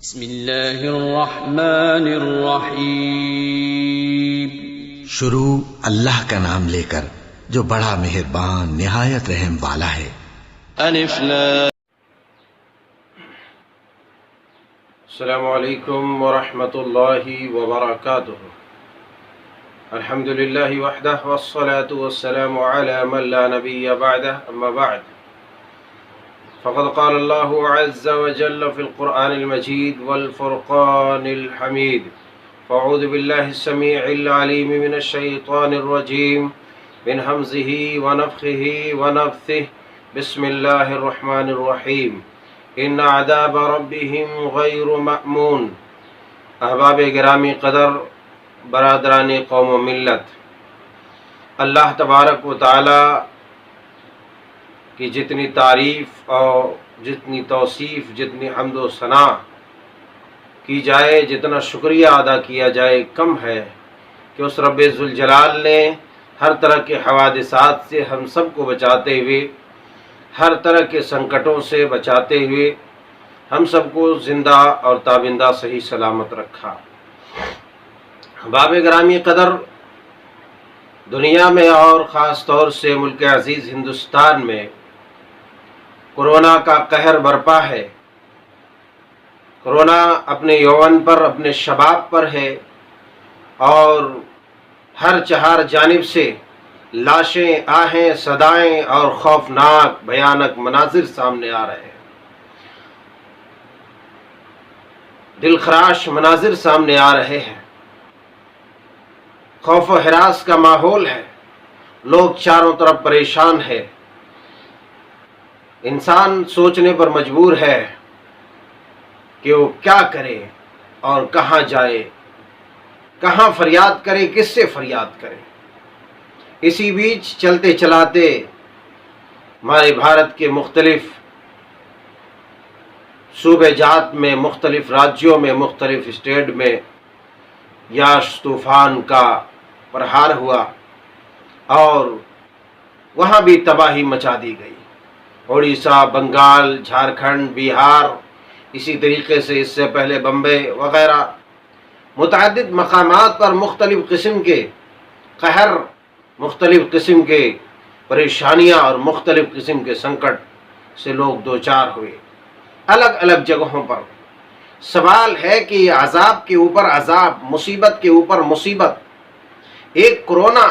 بسم اللہ الرحمن الرحیم۔ شروع اللہ کا نام لے کر جو بڑا مہربان نہایت رحم والا ہے۔ الف لام۔ السلام علیکم ورحمۃ اللہ وبرکاتہ۔ الحمد للہ وحدہ والصلاة والسلام علی من لا نبی بعدہ، اما بعد فقد قال اللہ عز وجل فی القرآن المجید والفرقان الحمید۔ فاعوذ باللہ السمیع العلیم من الشیطان الرجیم من ہمزہ ونفخہ ونفثہ۔ بسم اللہ الرحمن الرحیم۔ ان عذاب ربهم غیر مأمون۔ احباب گرامی قدر، برادران قوم و ملت، اللہ تبارک و تعالی کی جتنی تعریف اور جتنی توصیف، جتنی حمد و ثنا کی جائے، جتنا شکریہ ادا کیا جائے کم ہے کہ اس رب ذوالجلال نے ہر طرح کے حوادثات سے ہم سب کو بچاتے ہوئے، ہر طرح کے سنکٹوں سے بچاتے ہوئے ہم سب کو زندہ اور تابندہ صحیح سلامت رکھا۔ احباب گرامی قدر، دنیا میں اور خاص طور سے ملک عزیز ہندوستان میں کورونا کا قہر برپا ہے۔ کورونا اپنے یوون پر، اپنے شباب پر ہے، اور ہر چہار جانب سے لاشیں، آہیں، صدائیں اور خوفناک بھیانک مناظر سامنے آ رہے ہیں، دلخراش مناظر سامنے آ رہے ہیں، خوف و ہراس کا ماحول ہے، لوگ چاروں طرف پریشان ہے۔ انسان سوچنے پر مجبور ہے کہ وہ کیا کرے اور کہاں جائے، کہاں فریاد کرے، کس سے فریاد کرے۔ اسی بیچ چلتے چلاتے ہمارے بھارت کے مختلف صوبے جات میں، مختلف راجیوں میں، مختلف اسٹیٹ میں یاش طوفان کا پرہار ہوا اور وہاں بھی تباہی مچا دی گئی۔ اڑیسہ، بنگال، جھارکھنڈ، بہار، اسی طریقے سے اس سے پہلے بمبئی وغیرہ متعدد مقامات پر مختلف قسم کے قہر، مختلف قسم کے پریشانیاں اور مختلف قسم کے سنکٹ سے لوگ دوچار ہوئے الگ الگ جگہوں پر۔ سوال ہے کہ یہ عذاب کے اوپر عذاب، مصیبت کے اوپر مصیبت، ایک کورونا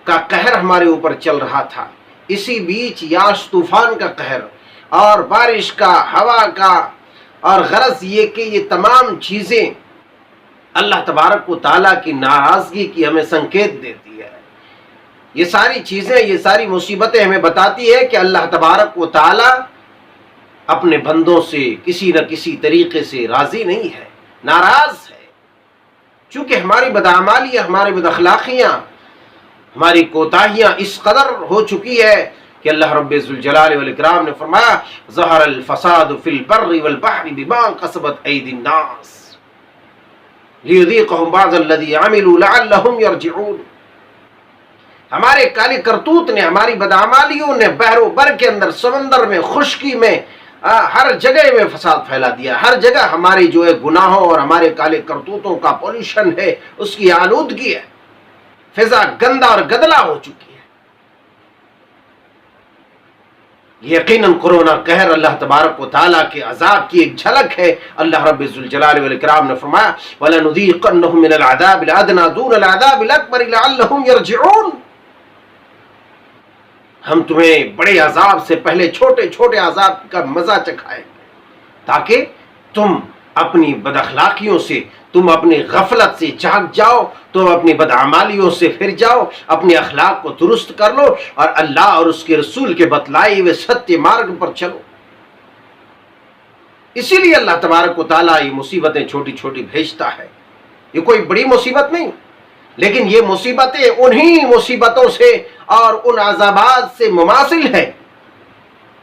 کا قہر ہمارے اوپر چل رہا تھا، اسی بیچ یاش طوفان کا قہر اور بارش کا، ہوا کا، اور غرض یہ کہ یہ تمام چیزیں اللہ تبارک و تعالیٰ کی ناراضگی کی ہمیں سنکیت دیتی ہے۔ یہ ساری چیزیں، یہ ساری مصیبتیں ہمیں بتاتی ہے کہ اللہ تبارک و تعالیٰ اپنے بندوں سے کسی نہ کسی طریقے سے راضی نہیں ہے، ناراض ہے۔ چونکہ ہماری بدعمالیاں، ہماری بداخلاقیاں، ہماری کوتاہیاں اس قدر ہو چکی ہے کہ اللہ رب ذوالجلال والاکرام نے فرمایا ظہر الفساد فی البر والبحر بما کسبت ایدی الناس لیذیقہم بعض الذی عملوا لعلہم یرجعون۔ ہمارے کالے کرتوت نے، ہماری بدعمالیوں نے بحر و بر کے اندر، سمندر میں، خشکی میں، ہر جگہ میں فساد پھیلا دیا۔ ہر جگہ ہماری جو ہے گناہوں اور ہمارے کالے کرتوتوں کا پولوشن ہے، اس کی آلودگی ہے، فضا گندا اور گدلا ہو چکی ہے۔ یقیناً کورونا قہر اللہ تبارک و تعالیٰ کے عذاب کی ایک جھلک ہے۔ اللہ رب ذوالجلال والاکرام نے فرمایا وَلَنُذِيقَنَّهُم مِّنَ الْعَذَابِ الْأَدْنَىٰ دُونَ الْعَذَابِ الْأَكْبَرِ لَعَلَّهُمْ يَرْجِعُونَ۔ ہم تمہیں بڑے عذاب سے پہلے چھوٹے چھوٹے عذاب کا مزہ چکھائیں گے تاکہ تم اپنی بداخلاقیوں سے، تم اپنی غفلت سے جاگ جاؤ، تم اپنی بدعمالیوں سے پھر جاؤ، اپنے اخلاق کو درست کر لو اور اللہ اور اس کے رسول کے بتلائے ہوئے ستیہ مارگ پر چلو۔ اسی لیے اللہ تبارک و تعالیٰ یہ مصیبتیں چھوٹی چھوٹی بھیجتا ہے۔ یہ کوئی بڑی مصیبت نہیں، لیکن یہ مصیبتیں انہی مصیبتوں سے اور ان عذابات سے مماثل ہیں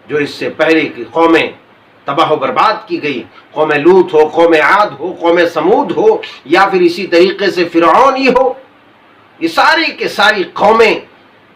جو اس سے پہلے کی قومیں تباہ و برباد کی گئی، قوم لوط ہو، قوم عاد ہو، قوم سمود ہو، یا پھر اسی طریقے سے فرعون ہی ہو۔ یہ ساری کے ساری قومیں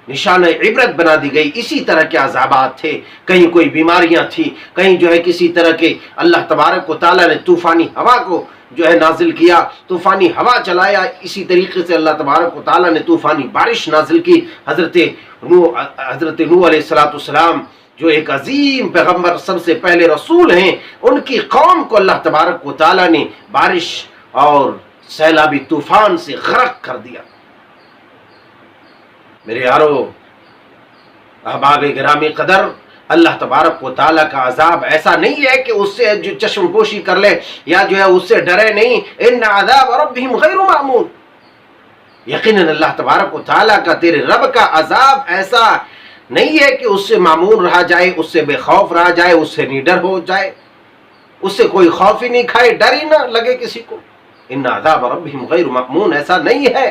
نشان عبرت بنا دی گئی. اسی طرح کے عذابات تھے، کہیں کوئی بیماریاں تھی، کہیں جو ہے کسی طرح کے اللہ تبارک و تعالیٰ نے طوفانی ہوا کو جو ہے نازل کیا، طوفانی ہوا چلایا. اسی طریقے سے اللہ تبارک و تعالیٰ نے طوفانی بارش نازل کی. حضرت نوح علیہ السلام جو ایک عظیم پیغمبر، سب سے پہلے رسول ہیں، ان کی قوم کو اللہ تبارک و تعالیٰ نے بارش اور سیلابی طوفان سے غرق کر دیا. میرے یارو، احباب گرامی قدر، اللہ تبارک و تعالیٰ کا عذاب ایسا نہیں ہے کہ اس سے جو چشم پوشی کر لے یا جو ہے اس سے ڈرے نہیں. ان عذاب ربہم غیر معمون، یقیناً اللہ تبارک و تعالیٰ کا، تیرے رب کا عذاب ایسا نہیں ہے کہ اس سے معمون رہا جائے، اس سے بے خوف رہا جائے، اس سے نڈر ہو جائے، اس سے کوئی خوف ہی نہیں کھائے، ڈر ہی نہ لگے کسی کو. ان عذاب ربہم غیر معمون، ایسا نہیں ہے.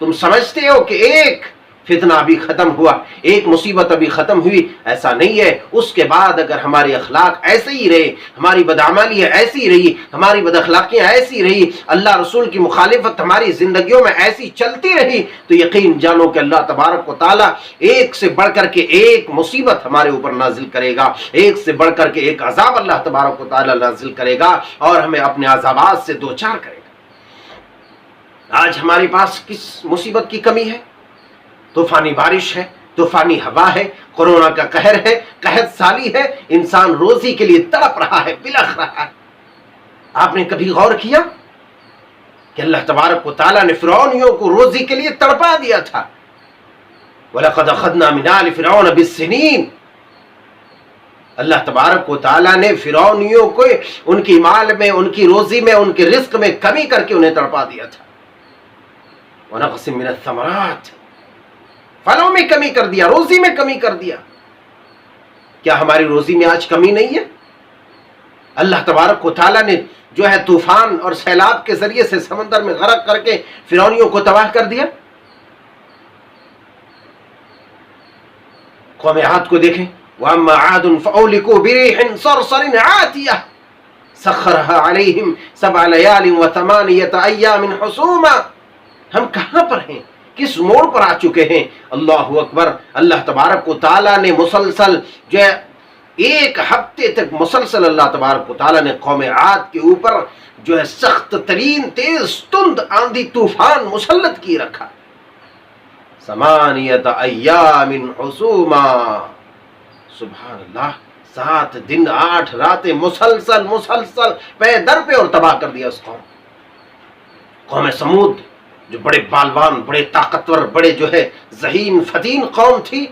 تم سمجھتے ہو کہ ایک فتنہ ابھی ختم ہوا، ایک مصیبت ابھی ختم ہوئی، ایسا نہیں ہے. اس کے بعد اگر ہمارے اخلاق ایسے ہی رہے، ہماری بدعمالی ایسی رہی، ہماری بد اخلاقیاں ایسی رہی، اللہ رسول کی مخالفت ہماری زندگیوں میں ایسی چلتی رہی، تو یقین جانو کہ اللہ تبارک و تعالیٰ ایک سے بڑھ کر کے ایک مصیبت ہمارے اوپر نازل کرے گا، ایک سے بڑھ کر کے ایک عذاب اللہ تبارک و تعالیٰ نازل کرے گا اور ہمیں اپنے عذابات سے دوچار کرے گا. آج ہمارے پاس کس مصیبت کی کمی ہے؟ طوفانی بارش ہے، طوفانی ہوا ہے، کورونا کا قہر ہے، قحط سالی ہے، انسان روزی کے لیے تڑپ رہا ہے، بلخ رہا ہے. آپ نے کبھی غور کیا کہ اللہ تبارک و تعالیٰ نے فرعونیوں کو روزی کے لیے تڑپا دیا تھا. وَلَقَدْ أَخَذْنَا مِنْ آلِ فِرْعَوْنَ بِالسِّنِينَ، اللہ تبارک و تعالیٰ نے فرعونیوں کو ان کی مال میں، ان کی روزی میں، ان کے رزق میں کمی کر کے انہیں تڑپا دیا تھا. وَنَقْصٍ مِنَ الثَّمَرَاتِ، پھلوں میں کمی کر دیا، روزی میں کمی کر دیا. کیا ہماری روزی میں آج کمی نہیں ہے؟ اللہ تبارک و تعالیٰ نے جو ہے طوفان اور سیلاب کے ذریعے سے سمندر میں غرق کر کے فرعونیوں کو تباہ کر دیا. قوم عاد کو دیکھیں، وَأَمَّا عَادٌ فَأُهْلِكُوا بِرِيحٍ صَرْصَرٍ عَاتِيَةٍ سَخَّرَهَا عَلَيْهِمْ 7 لَيَالٍ و8 أَيَّامٍ حُسُومًا. ہم کہاں پر ہیں؟ کس موڑ پر آ چکے ہیں؟ اللہ اکبر. اللہ تبارک و تعالیٰ نے مسلسل جو ہے ایک ہفتے تک مسلسل اللہ تبارک و تعالیٰ نے قوم عاد کے اوپر جو ہے سخت ترین تیز تند آندھی طوفان مسلط کی رکھا. 8 أيام حسوما، سبحان اللہ، 7 دن 8 راتیں مسلسل پہ در پہ اور تباہ کر دیا اس قوم. قوم سمود جو بڑے بالوان، بڑے طاقتور، بڑے جو ہے ذہین فتین قوم تھی،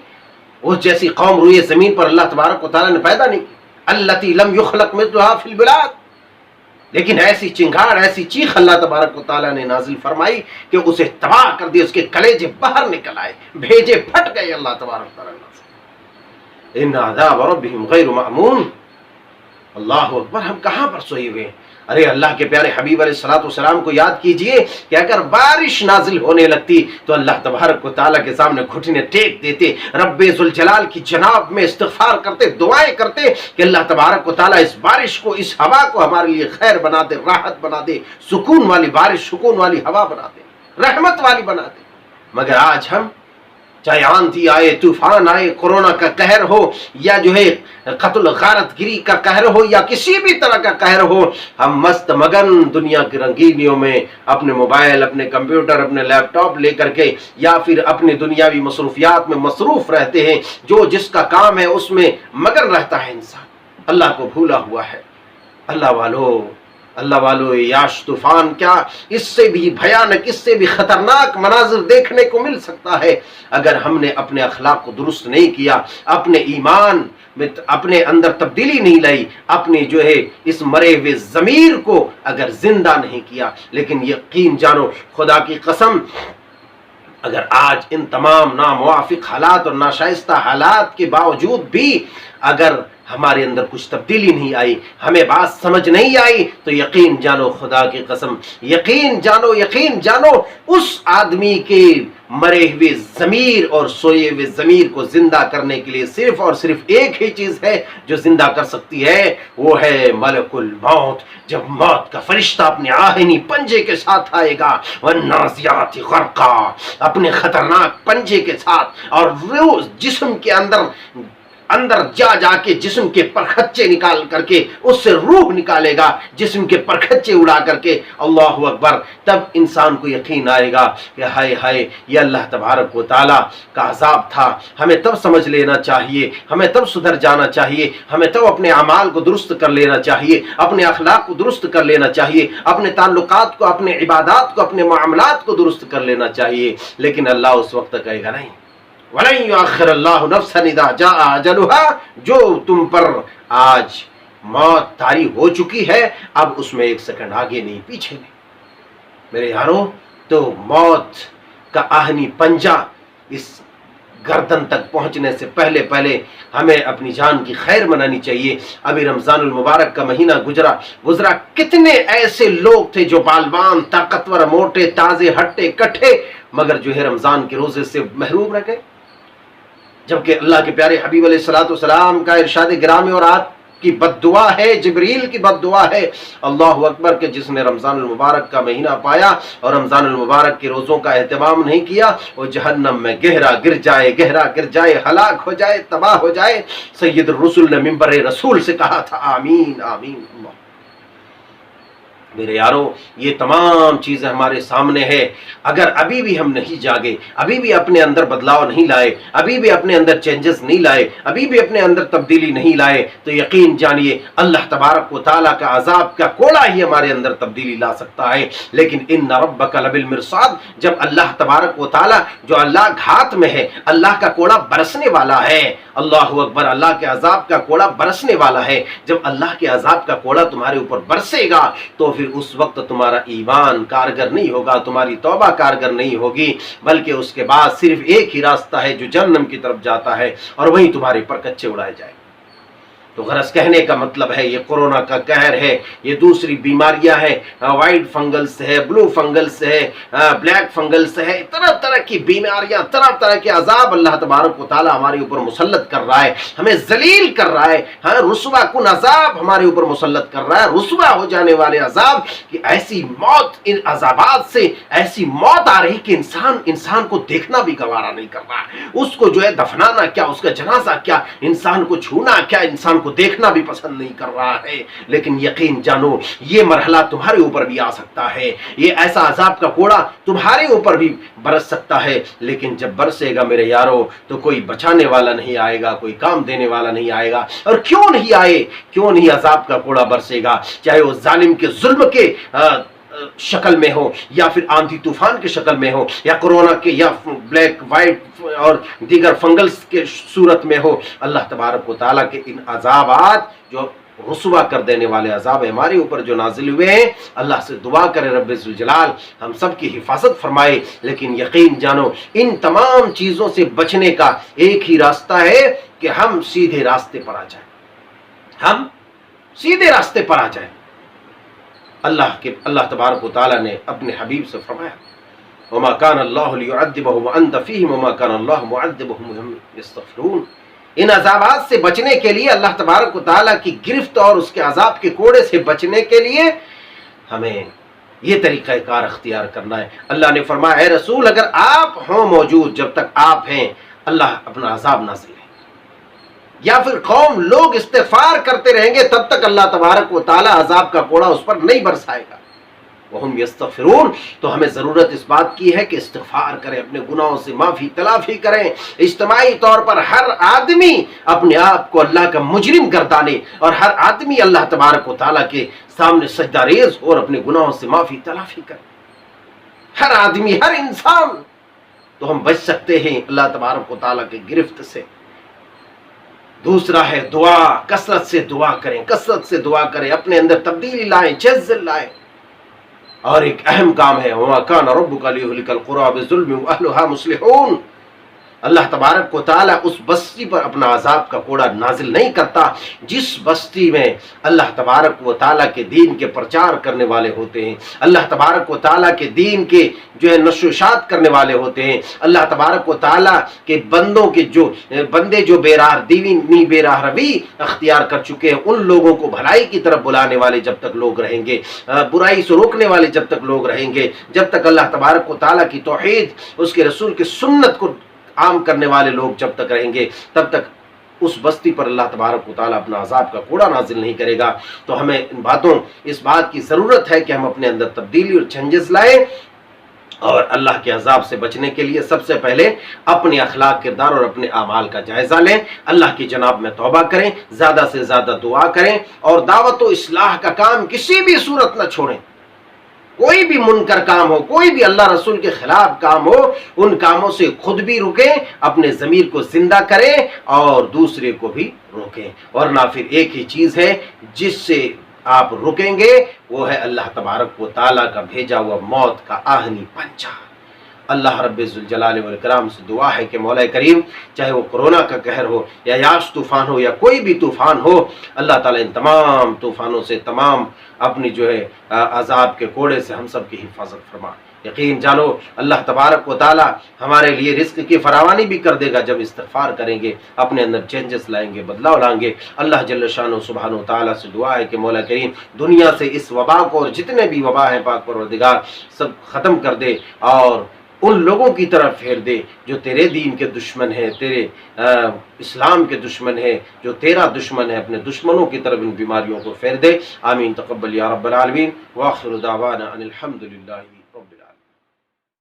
وہ جیسی قوم روئے زمین پر اللہ تبارک و تعالیٰ نے پیدا نہیں کی. التی لم یخلق مثلها فی البلاد، لیکن ایسی چنگاڑ، ایسی چیخ اللہ تبارک و تعالیٰ نے نازل فرمائی کہ اسے تباہ کر دیا، اس کے کلیجے باہر نکل آئے، بھیجے پھٹ گئے. اللہ تبارک و تعالیٰ نے ان عذاب ربہم غیر معمون. اللہ اکبر. ہم کہاں پر سوئے ہوئے ہیں؟ ارے اللہ کے پیارے حبیب علیہ السلام کو یاد کیجئے کہ اگر بارش نازل ہونے لگتی تو اللہ تبارک و تعالیٰ کے سامنے گھٹنے ٹیک دیتے، رب ذوالجلال کی جناب میں استغفار کرتے، دعائیں کرتے کہ اللہ تبارک و تعالیٰ اس بارش کو، اس ہوا کو ہمارے لیے خیر بنا دے، راحت بنا دے، سکون والی بارش، سکون والی ہوا بنا دے، رحمت والی بنا دے. مگر آج ہم چاہے آندھی آئے، طوفان آئے، کورونا کا قہر ہو یا جو ہے قتل غارت گری کا قہر ہو یا کسی بھی طرح کا قہر ہو، ہم مست مگن دنیا کی رنگینیوں میں اپنے موبائل، اپنے کمپیوٹر، اپنے لیپ ٹاپ لے کر کے یا پھر اپنی دنیاوی مصروفیات میں مصروف رہتے ہیں. جو جس کا کام ہے اس میں مگن رہتا ہے انسان، اللہ کو بھولا ہوا ہے. اللہ والو، یاش طوفان کیا اس سے بھی بھیانک، اس سے بھی خطرناک مناظر دیکھنے کو مل سکتا ہے اگر ہم نے اپنے اخلاق کو درست نہیں کیا، اپنے ایمان میں اپنے اندر تبدیلی نہیں لائی، اپنی جو ہے اس مرے ہوئے ضمیر کو اگر زندہ نہیں کیا. لیکن یقین جانو، خدا کی قسم، اگر آج ان تمام ناموافق حالات اور ناشائستہ حالات کے باوجود بھی اگر ہمارے اندر کچھ تبدیلی نہیں آئی، ہمیں بات سمجھ نہیں آئی، تو یقین جانو، خدا کی قسم، یقین جانو اس آدمی کے مرے ہوئے ضمیر اور سوئے ہوئے ضمیر کو زندہ کرنے کے لیے صرف اور صرف ایک ہی چیز ہے جو زندہ کر سکتی ہے، وہ ہے ملک الموت۔ جب موت کا فرشتہ اپنے آہنی پنجے کے ساتھ آئے گا، والنازعات غرقا، اپنے خطرناک پنجے کے ساتھ، اور وہ جسم کے اندر جا کے جسم کے پرخچے نکال کر کے اس سے روح نکالے گا، جسم کے پرخچے اڑا کر کے، اللہ اکبر، تب انسان کو یقین آئے گا کہ ہائے ہائے یہ اللہ تبارک و تعالیٰ کا عذاب تھا۔ ہمیں تب سمجھ لینا چاہیے، ہمیں تب سدھر جانا چاہیے، ہمیں تب اپنے اعمال کو درست کر لینا چاہیے، اپنے اخلاق کو درست کر لینا چاہیے، اپنے تعلقات کو، اپنے عبادات کو، اپنے معاملات کو درست کر لینا چاہیے۔ لیکن اللہ اس وقت کہے گا نہیں، وَلَن يُؤَخِّرَ اللَّهُ نَفْسًا إِذَا جَاءَ أَجَلُهَا، جو تم پر آج موت طاری ہو چکی ہے، اب اس میں ایک سیکنڈ آگے نہیں پیچھے نہیں۔ میرے یارو، تو موت کا آہنی پنجہ اس گردن تک پہنچنے سے پہلے ہمیں اپنی جان کی خیر منانی چاہیے۔ ابھی رمضان المبارک کا مہینہ گزرا، کتنے ایسے لوگ تھے جو بالوان، طاقتور، موٹے، تازے، ہٹے کٹھے، مگر جو ہے رمضان کے روزے سے محروم رہ گئے، جبکہ اللہ کے پیارے حبیب علیہ الصلوۃ والسلام کا ارشاد گرامی اور آپ کی بد دعا ہے، جبریل کی بد دعا ہے، اللہ اکبر، کہ جس نے رمضان المبارک کا مہینہ پایا اور رمضان المبارک کے روزوں کا اہتمام نہیں کیا، وہ جہنم میں گہرا گر جائے، ہلاک ہو جائے، تباہ ہو جائے۔ سید الرسل نے منبر رسول سے کہا تھا آمین آمین اللہ۔ میرے یارو، یہ تمام چیزیں ہمارے سامنے ہے، اگر ابھی بھی ہم نہیں جاگے، ابھی بھی اپنے اندر بدلاؤ نہیں لائے، ابھی بھی اپنے اندر چینجز نہیں لائے، ابھی بھی اپنے اندر تبدیلی نہیں لائے، تو یقین جانیے اللہ تبارک و تعالیٰ کا عذاب کا کوڑا ہی ہمارے اندر تبدیلی لا سکتا ہے۔ لیکن ان ربک لبالمرصاد، جب اللہ تبارک و تعالیٰ، جو اللہ گھات میں ہے، اللہ کا کوڑا برسنے والا ہے، اللہ اکبر، اللہ کے عذاب کا کوڑا برسنے والا ہے، جب اللہ کے عذاب کا کوڑا تمہارے اوپر برسے گا تو پھر اس وقت تمہارا ایمان کارگر نہیں ہوگا، تمہاری توبہ کارگر نہیں ہوگی، بلکہ اس کے بعد صرف ایک ہی راستہ ہے جو جہنم کی طرف جاتا ہے، اور وہیں تمہارے پر کچے اڑائے جائیں۔ تو غرض کہنے کا مطلب ہے یہ کورونا کا قہر ہے، یہ دوسری بیماریاں ہیں، وائٹ فنگل سے ہے، بلو فنگل سے ہے، بلیک فنگل سے ہے، طرح طرح کی بیماریاں، طرح طرح کے عذاب اللہ تبارک و تعالیٰ ہمارے اوپر مسلط کر رہا ہے، ہمیں ذلیل کر رہا ہے، رسوا کن عذاب ہمارے اوپر مسلط کر رہا ہے، رسوا ہو جانے والے عذاب، کہ ایسی موت، ان عذابات سے ایسی موت آ رہی کہ انسان کو دیکھنا بھی گوارا نہیں کر رہا ہے، اس کو جو ہے دفنانا کیا، اس کا جنازہ کیا، انسان کو چھونا کیا، انسان کو دیکھنا بھی پسند نہیں کر رہا ہے۔ لیکن یقین جانو یہ مرحلہ تمہارے اوپر بھی آ سکتا ہے، یہ ایسا عذاب کا کوڑا تمہارے اوپر بھی برس سکتا ہے، لیکن جب برسے گا میرے یارو تو کوئی بچانے والا نہیں آئے گا، کوئی کام دینے والا نہیں آئے گا۔ اور کیوں نہیں عذاب کا کوڑا برسے گا، چاہے وہ ظالم کے ظلم کے شکل میں ہو، یا پھر آندھی طوفان کے شکل میں ہو، یا کورونا کے، یا بلیک وائٹ اور دیگر فنگلز کے صورت میں ہو۔ اللہ تبارک و تعالیٰ کے ان عذابات، جو رسوا کر دینے والے عذاب ہمارے اوپر جو نازل ہوئے ہیں، اللہ سے دعا کرے رب ذوالجلال ہم سب کی حفاظت فرمائے۔ لیکن یقین جانو ان تمام چیزوں سے بچنے کا ایک ہی راستہ ہے کہ ہم سیدھے راستے پر آ جائیں، ہم سیدھے راستے پر آ جائیں۔ اللہ تبارک و تعالیٰ نے اپنے حبیب سے فرمایا وما كان الله ليعذبهم وانت فيهم وما كان الله معذبهم وهم يستغفرون۔ ان عذابات سے بچنے کے لیے، اللہ تبارک و تعالیٰ کی گرفت اور اس کے عذاب کے کوڑے سے بچنے کے لیے ہمیں یہ طریقہ کار اختیار کرنا ہے۔ اللہ نے فرمایا اے رسول، اگر آپ ہوں موجود، جب تک آپ ہیں اللہ اپنا عذاب نازل ہے، یا پھر قوم لوگ استغفار کرتے رہیں گے تب تک اللہ تبارک و تعالیٰ عذاب کا کوڑا اس پر نہیں برسائے گا۔ وہم یستغفرون، تو ہمیں ضرورت اس بات کی ہے کہ استغفار کریں، اپنے گناہوں سے معافی تلافی کریں، اجتماعی طور پر ہر آدمی اپنے آپ کو اللہ کا مجرم گردانے، اور ہر آدمی اللہ تبارک و تعالیٰ کے سامنے سجدہ ریز اور اپنے گناہوں سے معافی تلافی کرے، ہر آدمی، ہر انسان، تو ہم بچ سکتے ہیں اللہ تبارک و تعالیٰ کی گرفت سے۔ دوسرا ہے دعا، کثرت سے دعا کریں، کثرت سے دعا کریں، اپنے اندر تبدیلی لائیں، جذب لائیں۔ اور ایک اہم کام ہے وَمَا كَانَ رَبُّكَ لِيُهْلِكَ الْقُرَىٰ بِظُلْمٍ وَأَهْلُهَا مُصْلِحُونَ۔ اللہ تبارک و تعالیٰ اس بستی پر اپنا عذاب کا کوڑا نازل نہیں کرتا جس بستی میں اللہ تبارک و تعالیٰ کے دین کے پرچار کرنے والے ہوتے ہیں، اللہ تبارک و تعالیٰ کے دین کے جو ہے نشر و اشاعت کرنے والے ہوتے ہیں، اللہ تبارک و تعالیٰ کے بندوں کے جو بندے جو بے راہ روی اختیار کر چکے ہیں، ان لوگوں کو بھلائی کی طرف بلانے والے جب تک لوگ رہیں گے، برائی سے روکنے والے جب تک لوگ رہیں گے، جب تک اللہ تبارک و تعالیٰ کی توحید، اس کے رسول کی سنت کو عام کرنے والے لوگ جب تک رہیں گے، تب تک اس بستی پر اللہ تبارک و تعالیٰ اپنا عذاب کا کوڑا نازل نہیں کرے گا۔ تو ہمیں اس بات کی ضرورت ہے کہ ہم اپنے اندر تبدیلی اور چینجز لائیں، اور اللہ کے عذاب سے بچنے کے لیے سب سے پہلے اپنے اخلاق، کردار اور اپنے اعمال کا جائزہ لیں، اللہ کی جناب میں توبہ کریں، زیادہ سے زیادہ دعا کریں، اور دعوت و اصلاح کا کام کسی بھی صورت نہ چھوڑیں۔ کوئی بھی منکر کام ہو، کوئی بھی اللہ رسول کے خلاف کام ہو، ان کاموں سے خود بھی رکیں، اپنے ضمیر کو زندہ کریں اور دوسرے کو بھی روکیں، ورنہ پھر ایک ہی چیز ہے جس سے آپ رکیں گے، وہ ہے اللہ تبارک و تعالیٰ کا بھیجا ہوا موت کا آہنی پنجہ۔ اللہ رب ذوالجلال والاکرام سے دعا ہے کہ مولا کریم، چاہے وہ کورونا کا قہر ہو یا یاس طوفان ہو یا کوئی بھی طوفان ہو، اللہ تعالیٰ ان تمام طوفانوں سے، تمام اپنی جو ہے عذاب کے کوڑے سے ہم سب کی حفاظت فرما۔ یقین جانو اللہ تبارک و تعالیٰ ہمارے لیے رزق کی فراوانی بھی کر دے گا جب استغفار کریں گے، اپنے اندر چینجز لائیں گے، بدلاؤ لائیں گے۔ اللہ جل شانہ سبحانہ و تعالیٰ سے دعا ہے کہ مولا کریم دنیا سے اس وبا کو اور جتنے بھی وبا ہیں پاک پروردگار سب ختم کر دے، اور ان لوگوں کی طرف پھیر دے جو تیرے دین کے دشمن ہیں، تیرے اسلام کے دشمن ہیں، جو تیرا دشمن ہے، اپنے دشمنوں کی طرف ان بیماریوں کو پھیر دے۔ آمین، تقبل یا رب العالمین، وآخر دعوانا ان الحمد للہ۔